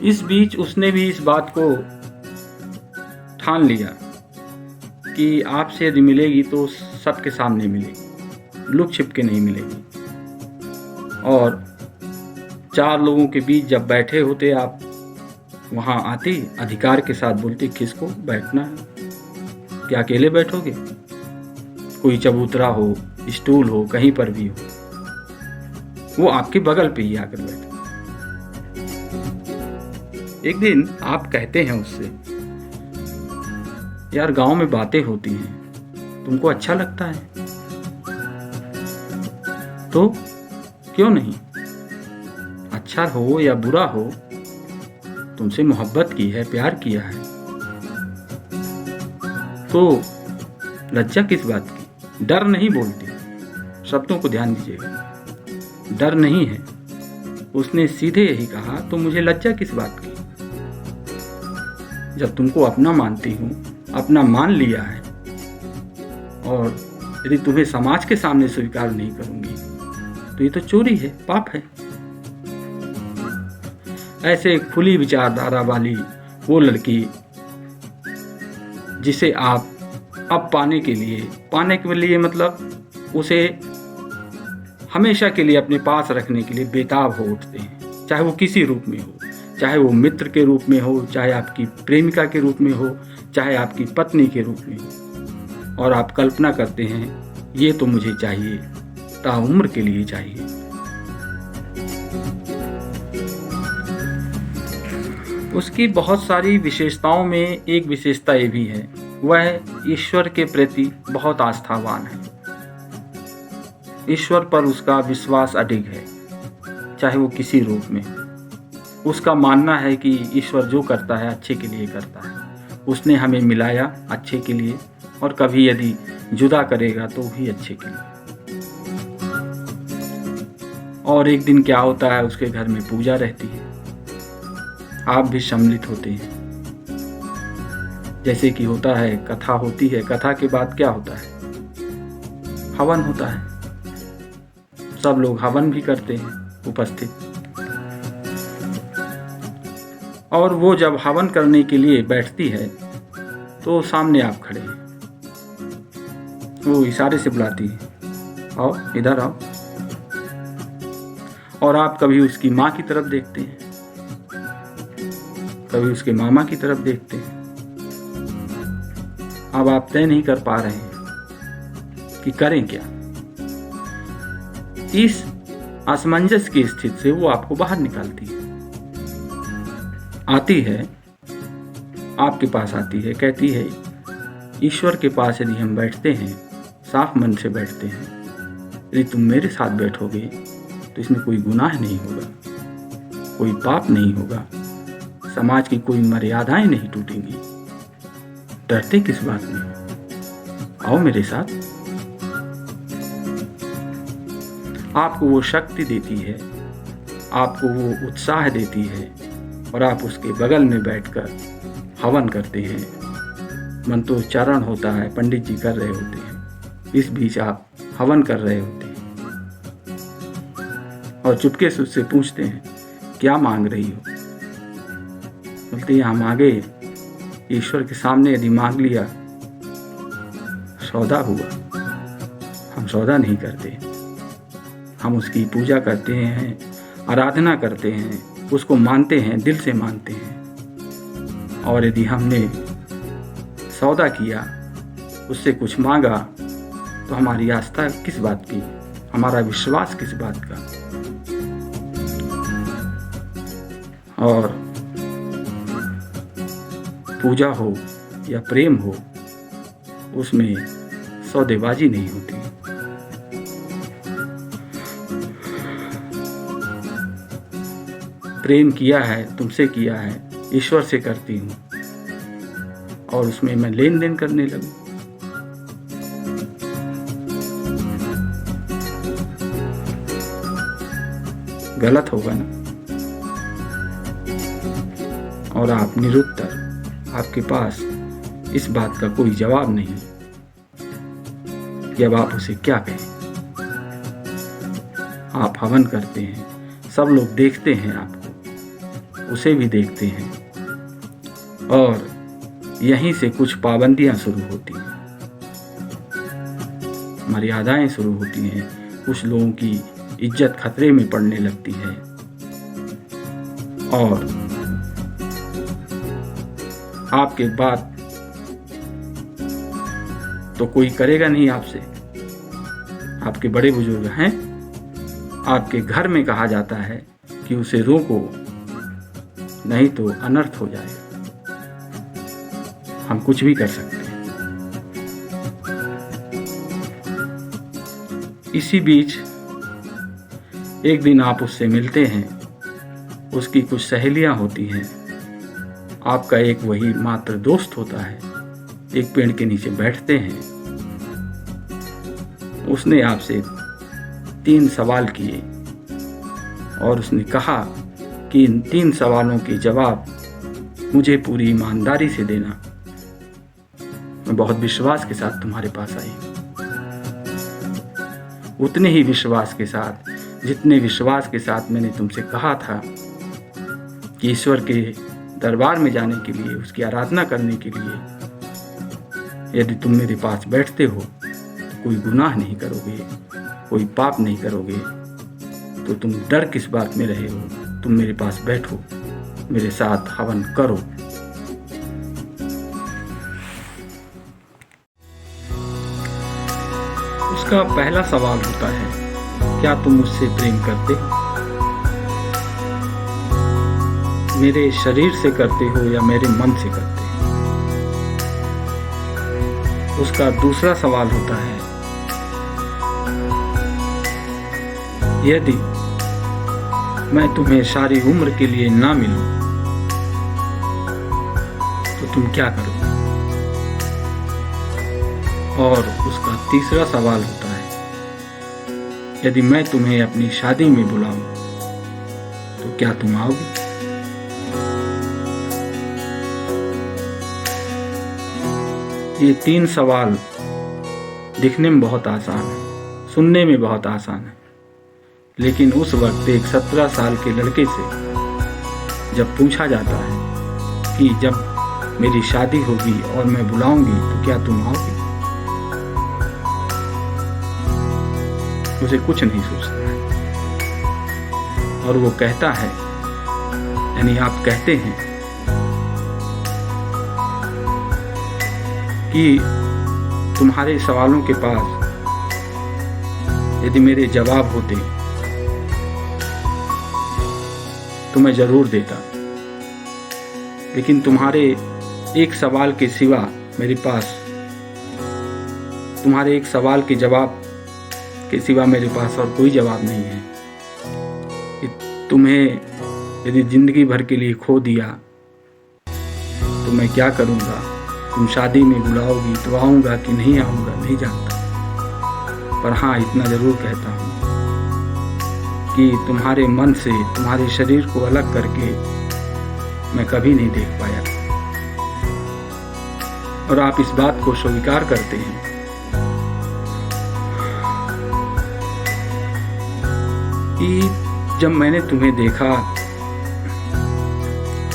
इस बीच उसने भी इस बात को ठान लिया कि आपसे यदि मिलेगी तो सबके सामने मिलेगी, लुक छिप के नहीं मिलेगी। और 4 लोगों के बीच जब बैठे होते आप, वहाँ आती, अधिकार के साथ बोलती किसको बैठना है, क्या अकेले बैठोगे? कोई चबूतरा हो, स्टूल हो, कहीं पर भी हो, वो आपके बगल पे ही आकर बैठे। एक दिन आप कहते हैं उससे, यार गांव में बातें होती हैं, तुमको अच्छा लगता है? तो क्यों नहीं, अच्छा हो या बुरा हो, तुमसे मोहब्बत की है, प्यार किया है, तो लज्जा किस बात की? डर नहीं बोलती, शब्दों को ध्यान दीजिएगा, डर नहीं है। उसने सीधे यही कहा, तो मुझे लज्जा किस बात की? जब तुमको अपना मानती हूँ, अपना मान लिया है, और यदि तुम्हें समाज के सामने स्वीकार नहीं करूंगी तो ये तो चोरी है, पाप है। ऐसे खुली विचारधारा वाली वो लड़की जिसे आप अब पाने के लिए मतलब उसे हमेशा के लिए अपने पास रखने के लिए बेताब हो उठते हैं, चाहे वो किसी रूप में हो, चाहे वो मित्र के रूप में हो, चाहे आपकी प्रेमिका के रूप में हो, चाहे आपकी पत्नी के रूप में हो। और आप कल्पना करते हैं ये तो मुझे चाहिए, ताउम्र के लिए चाहिए। उसकी बहुत सारी विशेषताओं में एक विशेषता ये भी है, वह ईश्वर के प्रति बहुत आस्थावान है। ईश्वर पर उसका विश्वास अडिग है, चाहे वो किसी रूप में। उसका मानना है कि ईश्वर जो करता है अच्छे के लिए करता है। उसने हमें मिलाया अच्छे के लिए, और कभी यदि जुदा करेगा तो भी अच्छे के लिए। और एक दिन क्या होता है, उसके घर में पूजा रहती है, आप भी सम्मिलित होते हैं। जैसे कि होता है, कथा होती है, कथा के बाद क्या होता है, हवन होता है। सब लोग हवन भी करते हैं उपस्थित। और वो जब हवन करने के लिए बैठती है तो सामने आप खड़े हैं, वो इशारे से बुलाती है, आओ इधर आओ। और आप कभी उसकी माँ की तरफ देखते हैं, कभी उसके मामा की तरफ देखते हैं। अब आप तय नहीं कर पा रहे हैं कि करें क्या। इस असमंजस की स्थिति से वो आपको बाहर निकालती है, आती है, आपके पास आती है, कहती है ईश्वर के पास यदि हम बैठते हैं, साफ मन से बैठते हैं, यदि तुम मेरे साथ बैठोगे तो इसमें कोई गुनाह नहीं होगा, कोई पाप नहीं होगा, समाज की कोई मर्यादाएं नहीं टूटेंगी। डरते किस बात में, आओ मेरे साथ। आपको वो शक्ति देती है, आपको वो उत्साह देती है, और आप उसके बगल में बैठकर हवन करते हैं। मंत्रोच्चारण होता है, पंडित जी कर रहे होते हैं, इस बीच आप हवन कर रहे होते हैं। और चुपके से उससे पूछते हैं क्या मांग रही हो? बोलते हैं हम आगे ईश्वर के सामने यदि मांग लिया, सौदा हुआ। हम सौदा नहीं करते, हम उसकी पूजा करते हैं, आराधना करते हैं, उसको मानते हैं, दिल से मानते हैं। और यदि हमने सौदा किया, उससे कुछ मांगा, तो हमारी आस्था किस बात की, हमारा विश्वास किस बात का। और पूजा हो या प्रेम हो, उसमें सौदेबाजी नहीं होती। प्रेम किया है, तुमसे किया है, ईश्वर से करती हूँ, और उसमें मैं लेन देन करने लगूं। गलत होगा ना। और आप निरुत्तर, आपके पास इस बात का कोई जवाब नहीं कि अब आप उसे क्या कहें। आप हवन करते हैं, सब लोग देखते हैं आपको, उसे भी देखते हैं और यहीं से कुछ पाबंदियां शुरू होती हैं, मर्यादाएं शुरू होती हैं, कुछ लोगों की इज्जत खतरे में पड़ने लगती है और आपके बात तो कोई करेगा नहीं आपसे। आपके बड़े बुजुर्ग हैं, आपके घर में kहा जाता है कि उसे रोको, नहीं तो अनर्थ हो जाएगा। हम कुछ भी कर सकते हैं। इसी बीच एक दिन आप उससे मिलते हैं, उसकी कुछ सहेलियां होती हैं, आपका एक वही मात्र दोस्त होता है। एक पेड़ के नीचे बैठते हैं। उसने आपसे 3 सवाल किए और उसने कहा कि इन 3 सवालों के जवाब मुझे पूरी ईमानदारी से देना। मैं बहुत विश्वास के साथ तुम्हारे पास आई हूँ, उतने ही विश्वास के साथ जितने विश्वास के साथ मैंने तुमसे कहा था कि ईश्वर के दरबार में जाने के लिए, उसकी आराधना करने के लिए यदि तुम मेरे पास बैठते हो तो कोई गुनाह नहीं करोगे, कोई पाप नहीं करोगे। तो तुम डर किस बात में रहे हो? तुम मेरे पास बैठो, मेरे साथ हवन करो। उसका पहला सवाल होता है, क्या तुम मुझसे प्रेम करते हो? मेरे शरीर से करते हो या मेरे मन से करते हो? उसका दूसरा सवाल होता है, यदि मैं तुम्हें सारी उम्र के लिए ना मिलूं तो तुम क्या करोगे? और उसका तीसरा सवाल होता है, यदि मैं तुम्हें अपनी शादी में बुलाऊं तो क्या तुम आओगे? ये 3 सवाल दिखने में बहुत आसान है, सुनने में बहुत आसान है, लेकिन उस वक्त एक 17 साल के लड़के से जब पूछा जाता है कि जब मेरी शादी होगी और मैं बुलाऊंगी तो क्या तुम आओगे, उसे कुछ नहीं सोचता है और वो कहता है, यानी आप कहते हैं कि तुम्हारे सवालों के पास यदि मेरे जवाब होते तो मैं जरूर देता, लेकिन तुम्हारे एक सवाल के सिवा मेरे पास, तुम्हारे एक सवाल के जवाब के सिवा मेरे पास और कोई जवाब नहीं है। तुम्हें यदि जिंदगी भर के लिए खो दिया तो मैं क्या करूँगा? तुम शादी में बुलाओगी तो आऊँगा कि नहीं आऊँगा नहीं जानता, पर हाँ इतना ज़रूर कहता हूँ कि तुम्हारे मन से, तुम्हारे शरीर को अलग करके मैं कभी नहीं देख पाया, और आप इस बात को स्वीकार करते हैं कि जब मैंने तुम्हें देखा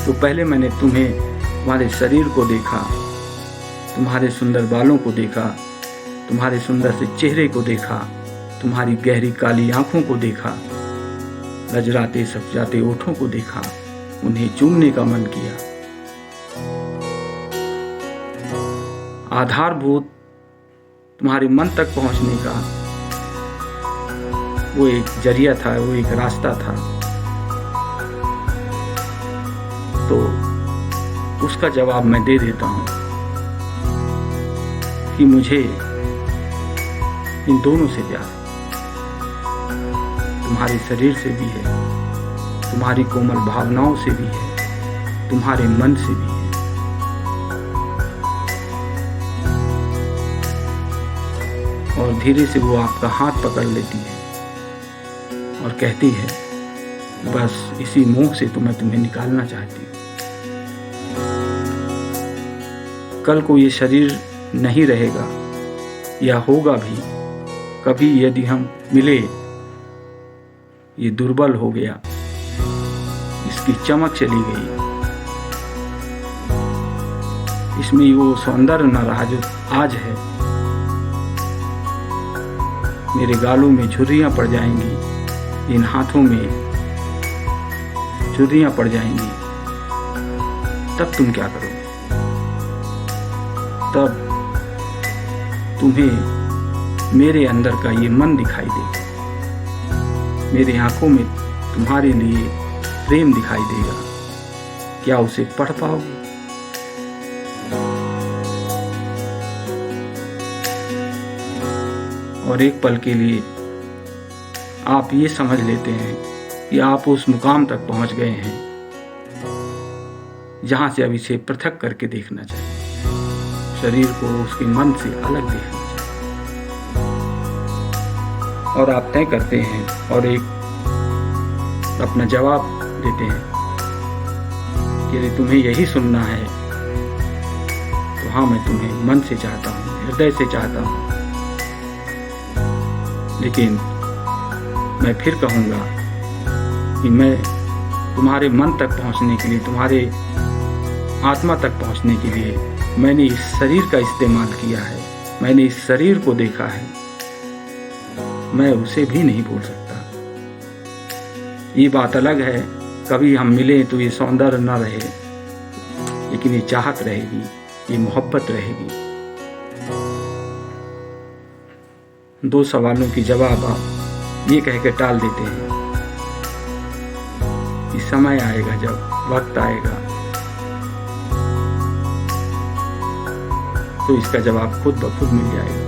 तो पहले मैंने तुम्हारे शरीर को देखा, तुम्हारे सुंदर बालों को देखा, तुम्हारे सुंदर से चेहरे को देखा, तुम्हारी गहरी काली आंखों को देखा, लजराते सफजाते ओठों को देखा, उन्हें चूमने का मन किया। आधारभूत तुम्हारे मन तक पहुंचने का वो एक जरिया था, वो एक रास्ता था। तो उसका जवाब मैं दे देता हूँ कि मुझे इन दोनों से प्यार है, तुम्हारे शरीर से भी है, तुम्हारी कोमल भावनाओं से भी है, तुम्हारे मन से भी है। और धीरे से वो आपका हाथ पकड़ लेती है और कहती है, बस इसी मोह से तो मैं तुम्हें निकालना चाहती हूँ। कल को ये शरीर नहीं रहेगा या होगा भी, कभी यदि हम मिले, ये दुर्बल हो गया, इस उसकी चमक चली गई। इसमें वो सौंदर्य न रहा जो आज है। मेरे गालों में झुर्रियां पड़ जाएंगी, इन हाथों में झुर्रियां पड़ जाएंगी, तब तुम क्या करोगे? तब तुम्हें मेरे अंदर का ये मन दिखाई देगा, मेरी आंखों में तुम्हारे लिए प्रेम दिखाई देगा। क्या उसे पढ़ पाओगे? और एक पल के लिए आप ये समझ लेते हैं कि आप उस मुकाम तक पहुंच गए हैं जहां से अब इसे पृथक करके देखना चाहिए, शरीर को उसके मन से अलग देखना चाहिए। और आप तय करते हैं और एक अपना जवाब देते हैं कि यदि तुम्हें यही सुनना है तो हाँ, मैं तुम्हें मन से चाहता हूँ, हृदय से चाहता हूँ। लेकिन मैं फिर कहूँगा कि मैं तुम्हारे मन तक पहुँचने के लिए, तुम्हारे आत्मा तक पहुँचने के लिए मैंने इस शरीर का इस्तेमाल किया है, मैंने इस शरीर को देखा है, मैं उसे भी नहीं भूल सकता। ये बात अलग है, कभी हम मिले तो ये सौंदर्य न रहे, लेकिन ये चाहत रहेगी, ये मोहब्बत रहेगी। दो सवालों की जवाब आप ये कह के टाल देते हैं कि समय आएगा, जब वक्त आएगा तो इसका जवाब खुद ब खुद मिल जाएगा।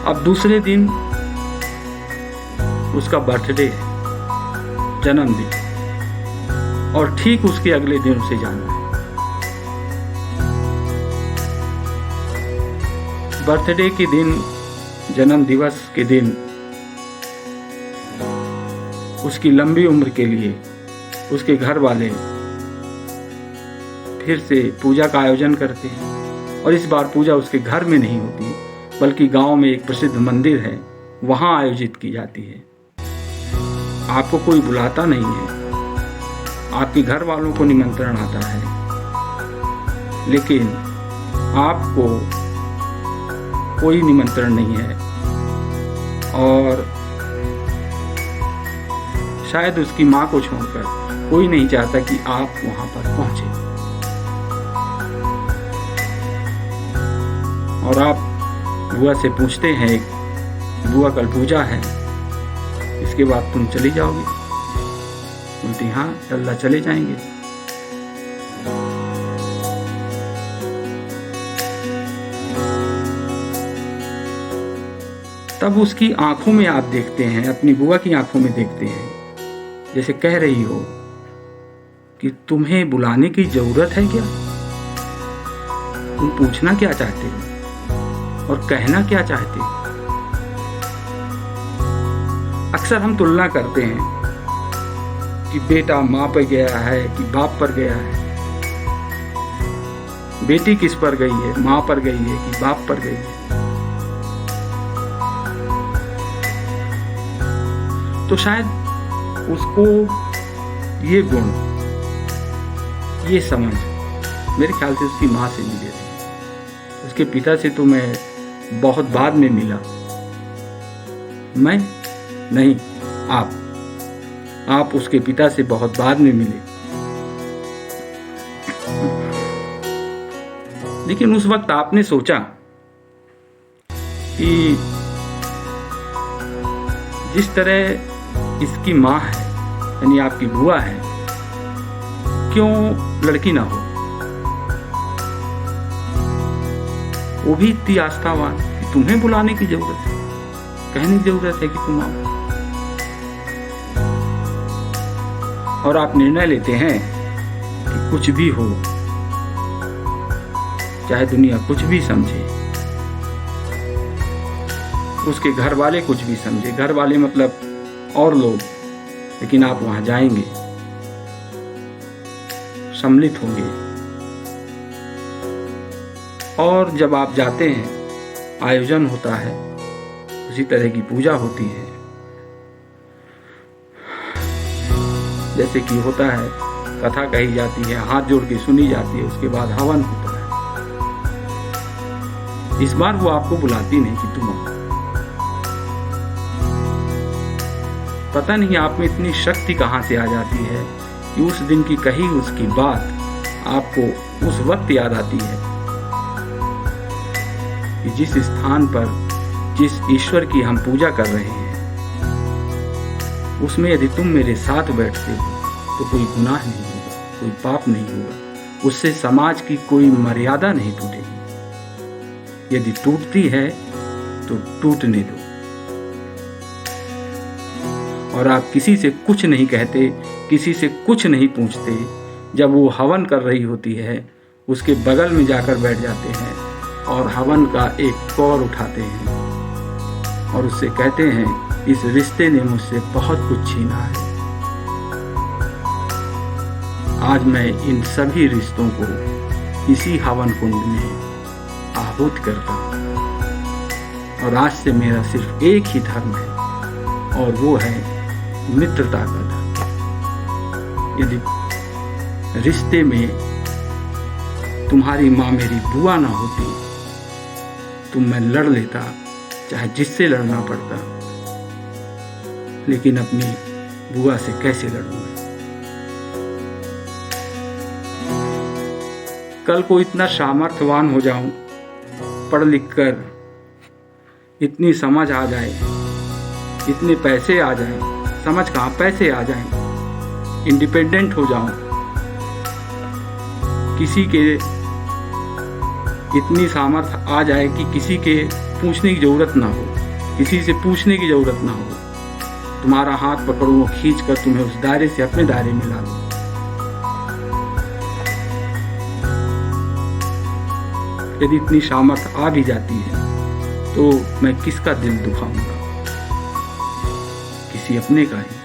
अब दूसरे दिन उसका बर्थडे है, जन्मदिन, और ठीक उसके अगले दिन उसे जाना है। बर्थडे के दिन, जन्म दिवस के दिन उसकी लंबी उम्र के लिए उसके घर वाले फिर से पूजा का आयोजन करते हैं। और इस बार पूजा उसके घर में नहीं होती, बल्कि गांव में एक प्रसिद्ध मंदिर है, वहां आयोजित की जाती है। आपको कोई बुलाता नहीं है, आपके घर वालों को निमंत्रण आता है, लेकिन आपको कोई निमंत्रण नहीं है। और शायद उसकी माँ को छोड़कर कोई नहीं चाहता कि आप वहां पर पहुंचे। और आप बुआ से पूछते हैं, बुआ कल पूजा है, इसके बाद तुम चली जाओगी? बोलती हाँ, अल्लाह चले जाएंगे। तब उसकी आंखों में आप देखते हैं, अपनी बुआ की आंखों में देखते हैं, जैसे कह रही हो कि तुम्हें बुलाने की जरूरत है क्या? तुम पूछना क्या चाहते हो और कहना क्या चाहते हो? अक्सर हम तुलना करते हैं कि बेटा माँ पर गया है कि बाप पर गया है, बेटी किस पर गई है, माँ पर गई है कि बाप पर गई है। तो शायद उसको ये गुण, ये समझ मेरे ख्याल से उसकी माँ से मिले थे। उसके पिता से तो मैं बहुत बाद में मिला। मैं नहीं, आप उसके पिता से बहुत बाद में मिले। लेकिन उस वक्त आपने सोचा कि जिस तरह इसकी माँ है, यानी आपकी बुआ है, क्यों लड़की ना हो? वो भी इतनी आस्थावान कि तुम्हें बुलाने की जरूरत है, कहने की जरूरत है कि तुम आओ। और आप निर्णय लेते हैं कि कुछ भी हो, चाहे दुनिया कुछ भी समझे, उसके घर वाले कुछ भी समझे, घर वाले मतलब और लोग, लेकिन आप वहां जाएंगे, सम्मिलित होंगे। और जब आप जाते हैं, आयोजन होता है, उसी तरह की पूजा होती है। जैसे कि होता है, कथा कही जाती है, हाथ जोड़ के सुनी जाती है, उसके बाद हवन होता है। इस बार वो आपको बुलाती नहीं कि तुम आओ। पता नहीं आप में इतनी शक्ति कहाँ से आ जाती है कि उस दिन की कही उसकी बात आपको उस वक्त याद आती है कि जिस स्थान पर जिस ईश्वर की हम पूजा कर रहे हैं, उसमें यदि तुम मेरे साथ बैठते हो तो कोई गुनाह नहीं होगा, कोई पाप नहीं होगा, उससे समाज की कोई मर्यादा नहीं टूटेगी। यदि टूटती है तो टूटने दो। और आप किसी से कुछ नहीं कहते, किसी से कुछ नहीं पूछते। जब वो हवन कर रही होती है, उसके बगल में जाकर बैठ जाते हैं और हवन का एक कौर उठाते हैं और उससे कहते हैं, इस रिश्ते ने मुझसे बहुत कुछ छीना है। आज मैं इन सभी रिश्तों को इसी हवन कुंड में आहूत करता हूँ। और आज से मेरा सिर्फ एक ही धर्म है और वो है मित्रता का धर्म। यदि रिश्ते में तुम्हारी माँ मेरी बुआ ना होती तो मैं लड़ लेता, चाहे जिससे लड़ना पड़ता, लेकिन अपनी बुआ से कैसे लड़ूं मैं। कल को इतना सामर्थ्यवान हो जाऊं, पढ़ लिख कर इतनी समझ आ जाए, इतने पैसे आ जाएं, समझ कहाँ पैसे आ जाएं, इंडिपेंडेंट हो जाऊं, किसी के इतनी सामर्थ्य आ जाए कि किसी के पूछने की जरूरत ना हो, किसी से पूछने की जरूरत ना हो, तुम्हारा हाथ पकड़ूं और खींच कर तुम्हें उस दायरे से अपने दायरे में ला दूं। यदि इतनी सामर्थ्य आ भी जाती है तो मैं किसका दिल दुखाऊंगा? किसी अपने का ही।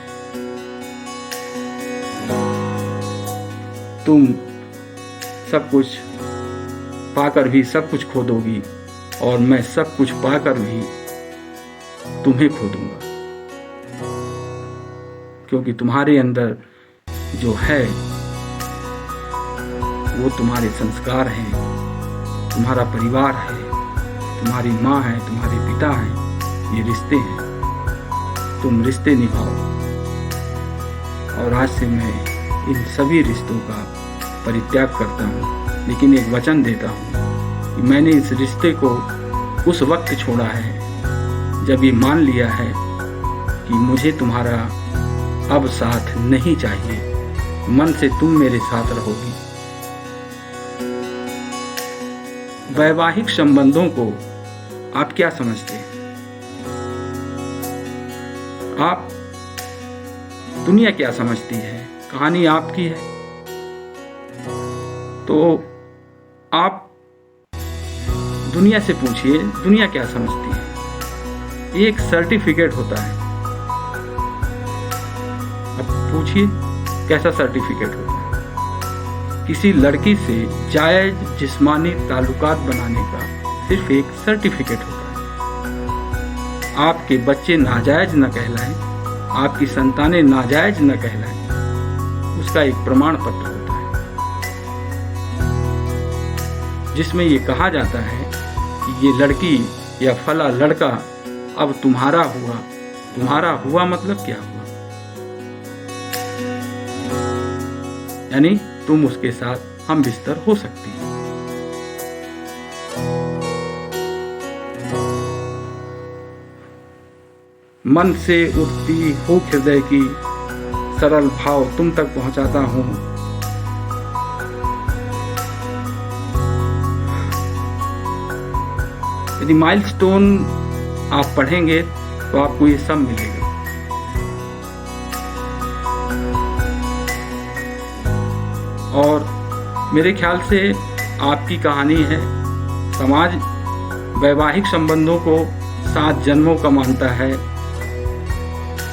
तुम सब कुछ पाकर भी सब कुछ खो दोगी और मैं सब कुछ पाकर भी तुम्हें खो दूंगा, क्योंकि तुम्हारे अंदर जो है वो तुम्हारे संस्कार हैं, तुम्हारा परिवार है, तुम्हारी माँ है, तुम्हारे पिता हैं, ये रिश्ते हैं। तुम रिश्ते निभाओ। और आज से मैं इन सभी रिश्तों का परित्याग करता हूँ, लेकिन एक वचन देता हूँ कि मैंने इस रिश्ते को उस वक्त छोड़ा है जब ये मान लिया है कि मुझे तुम्हारा अब साथ नहीं चाहिए, मन से तुम मेरे साथ रहोगी। वैवाहिक संबंधों को आप क्या समझते हैं? आप दुनिया क्या समझती है? कहानी आपकी है तो आप दुनिया से पूछिए, दुनिया क्या समझती है। एक सर्टिफिकेट होता है, अब पूछिए कैसा सर्टिफिकेट होता है। किसी लड़की से जायज जिस्मानी ताल्लुकात बनाने का सिर्फ एक सर्टिफिकेट होता है। आपके बच्चे नाजायज न कहलाएं, आपकी संतानें नाजायज न कहलाएं, उसका एक प्रमाण पत्र होता है जिसमें ये कहा जाता है कि ये लड़की या फला लड़का अब तुम्हारा हुआ। तुम्हारा हुआ मतलब क्या हुआ? यानी तुम उसके साथ हम बिस्तर हो सकती हो। मन से उठती हो हृदय की सरल भाव तुम तक पहुंचाता हूं। यदि माइलस्टोन आप पढ़ेंगे तो आपको ये सब मिलेगा। और मेरे ख्याल से आपकी कहानी है, समाज वैवाहिक संबंधों को 7 जन्मों का मानता है,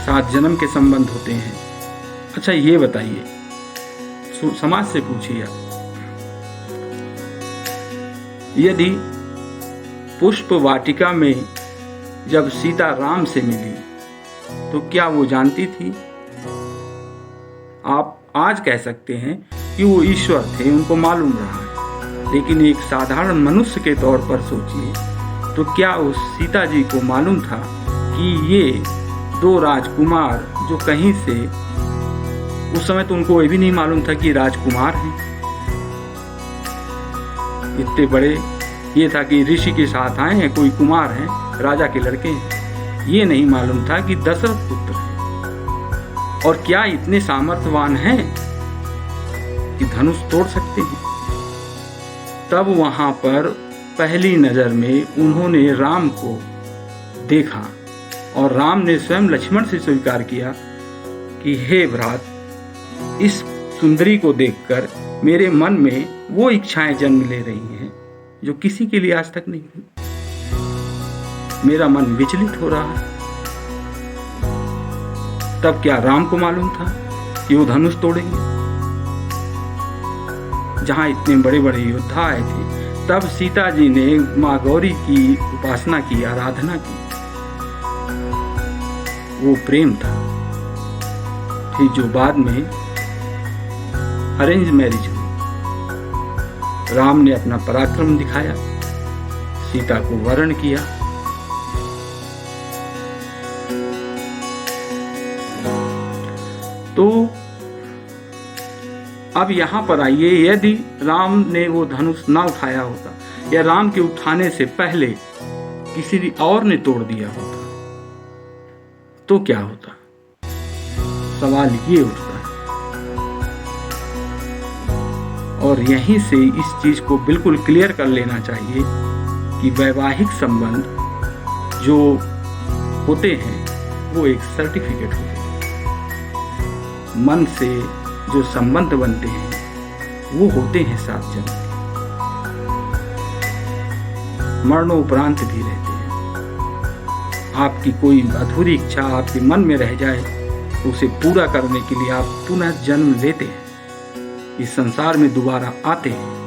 7 जन्म के संबंध होते हैं। अच्छा ये बताइए, समाज से पूछिए आप, यदि पुष्प वाटिका में जब सीता राम से मिली तो क्या वो जानती थी आप आज कह सकते हैं कि वो ईश्वर थे, उनको मालूम रहा है, लेकिन एक साधारण मनुष्य के तौर पर सोचिए तो क्या उस सीता जी को मालूम था कि ये दो राजकुमार जो कहीं से, उस समय तो उनको ये भी नहीं मालूम था कि राजकुमार हैं, इतने बड़े ये था कि ऋषि के साथ आए हैं, कोई कुमार हैं, राजा के लड़के हैं, ये नहीं मालूम था कि दशरथ पुत्र हैं और क्या इतने सामर्थ्यवान हैं कि धनुष तोड़ सकते हैं। तब वहां पर पहली नजर में उन्होंने राम को देखा और राम ने स्वयं लक्ष्मण से स्वीकार किया कि हे भ्रात, इस सुंदरी को देखकर मेरे मन में वो इच्छाएं जन्म ले रही हैं जो किसी के लिए आज तक नहीं हुई। मेरा मन विचलित हो रहा है। तब क्या राम को मालूम था कि वो धनुष तोड़ेंगे? जहां इतने बड़े बड़े योद्धा आए थे, तब सीता जी ने माँ गौरी की उपासना की, आराधना की। वो प्रेम था कि जो बाद में अरेंज मैरिज हुई। राम ने अपना पराक्रम दिखाया, सीता को वरण किया। तो अब यहां पर आइए, यदि राम ने वो धनुष ना उठाया होता या राम के उठाने से पहले किसी और ने तोड़ दिया होता तो क्या होता? सवाल ये उठता है। और यहीं से इस चीज को बिल्कुल क्लियर कर लेना चाहिए कि वैवाहिक संबंध जो होते हैं वो एक सर्टिफिकेट होते हैं। मन से जो संबंध बनते हैं वो होते हैं 7 जन्म के, मरणोपरांत भी रहते हैं। आपकी कोई अधूरी इच्छा आपके मन में रह जाए तो उसे पूरा करने के लिए आप पुनः जन्म लेते हैं, इस संसार में दोबारा आते हैं।